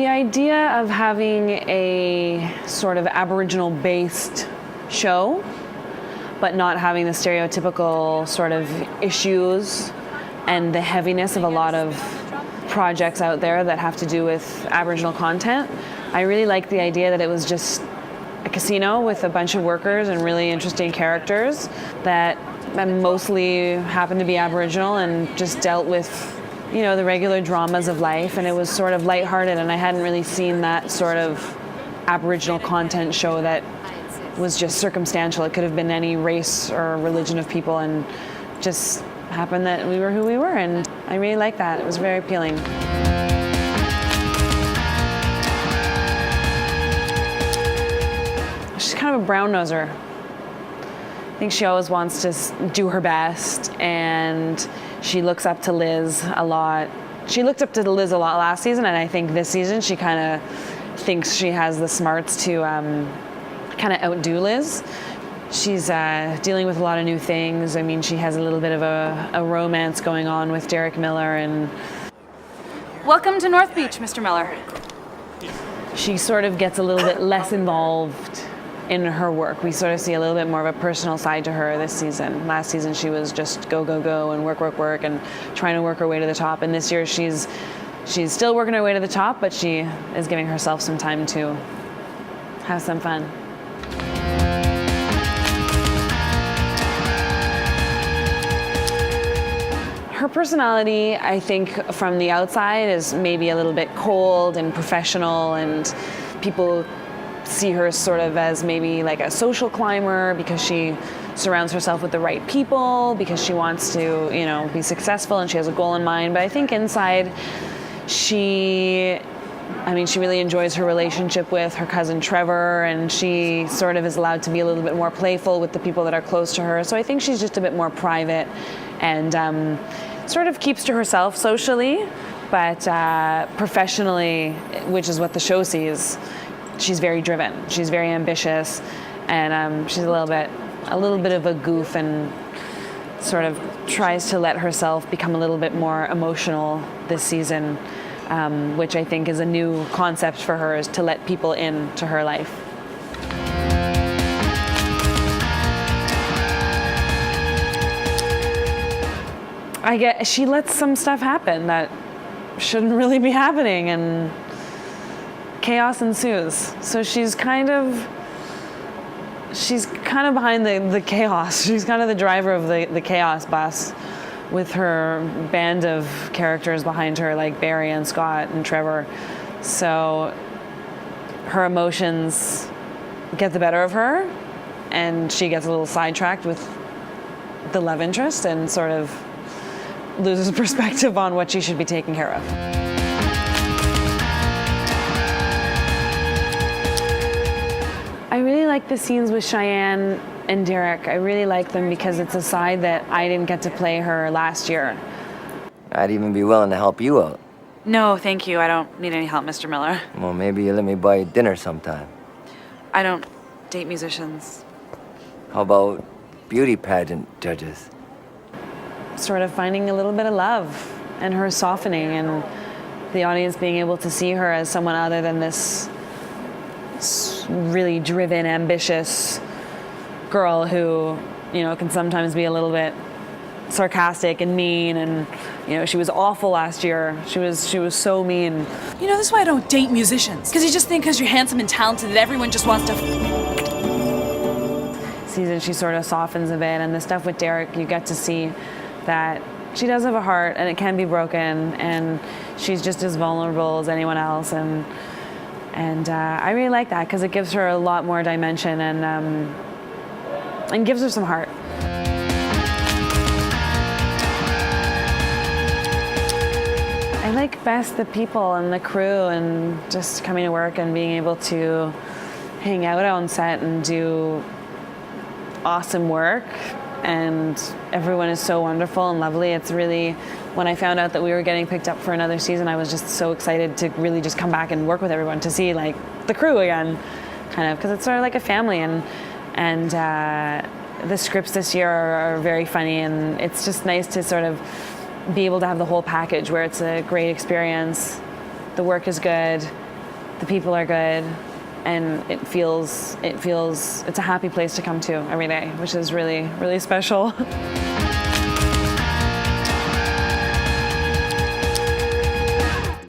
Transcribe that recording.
The idea of having a sort of Aboriginal-based show, but not having the stereotypical sort of issues and the heaviness of a lot of projects out there that have to do with Aboriginal content. I really liked the idea that it was just a casino with a bunch of workers and really interesting characters that mostly happened to be Aboriginal and just dealt with, you know, the regular dramas of life, and it was sort of lighthearted, and I hadn't really seen that sort of Aboriginal content show that was just circumstantial. It could have been any race or religion of people, and just happened that we were who we were, and I really liked that. It was very appealing. She's kind of a brown-noser. I think she always wants to do her best, and she looks up to Liz a lot. She looked up to Liz a lot last season, and I think this season she kind of thinks she has the smarts to kind of outdo Liz. She's dealing with a lot of new things. I mean, she has a little bit of a romance going on with Derek Miller, and welcome to North Beach, Mr. Miller. She sort of gets a little bit less involved in her work. We sort of see a little bit more of a personal side to her this season. Last season she was just go, go, go and work, work, work and trying to work her way to the top. And this year she's still working her way to the top, but she is giving herself some time to have some fun. Her personality, I think, from the outside is maybe a little bit cold and professional, and people see her sort of as maybe like a social climber because she surrounds herself with the right people, because she wants to, you know, be successful and she has a goal in mind. But I think inside she really enjoys her relationship with her cousin Trevor, and she sort of is allowed to be a little bit more playful with the people that are close to her. So I think she's just a bit more private and sort of keeps to herself socially, but professionally, which is what the show sees, she's very driven. She's very ambitious, and she's a little bit of a goof, and sort of tries to let herself become a little bit more emotional this season, which I think is a new concept for her, is to let people into her life. She lets some stuff happen that shouldn't really be happening, and chaos ensues. So she's kind of behind the chaos. She's kind of the driver of the chaos bus, with her band of characters behind her, like Barry and Scott and Trevor. So her emotions get the better of her, and she gets a little sidetracked with the love interest and sort of loses perspective on what she should be taking care of. I really like the scenes with Cheyenne and Derek. I really like them because it's a side that I didn't get to play her last year. I'd even be willing to help you out. No, thank you. I don't need any help, Mr. Miller. Well, maybe you let me buy you dinner sometime. I don't date musicians. How about beauty pageant judges? Sort of finding a little bit of love, and her softening, and the audience being able to see her as someone other than this really driven, ambitious girl who, you know, can sometimes be a little bit sarcastic and mean, and, you know, she was awful last year. She was so mean. You know, this is why I don't date musicians. Because you just think because you're handsome and talented that everyone just wants to... Season, she sort of softens a bit, and the stuff with Derek, you get to see that she does have a heart, and it can be broken, and she's just as vulnerable as anyone else, and I really like that because it gives her a lot more dimension and gives her some heart. I like best the people and the crew, and just coming to work and being able to hang out on set and do awesome work, and everyone is so wonderful and lovely. It's really, when I found out that we were getting picked up for another season, I was just so excited to really just come back and work with everyone, to see like the crew again, kind of, because it's sort of like a family, and the scripts this year are very funny, and it's just nice to sort of be able to have the whole package where it's a great experience, the work is good, the people are good, and it's a happy place to come to every day, which is really, really special.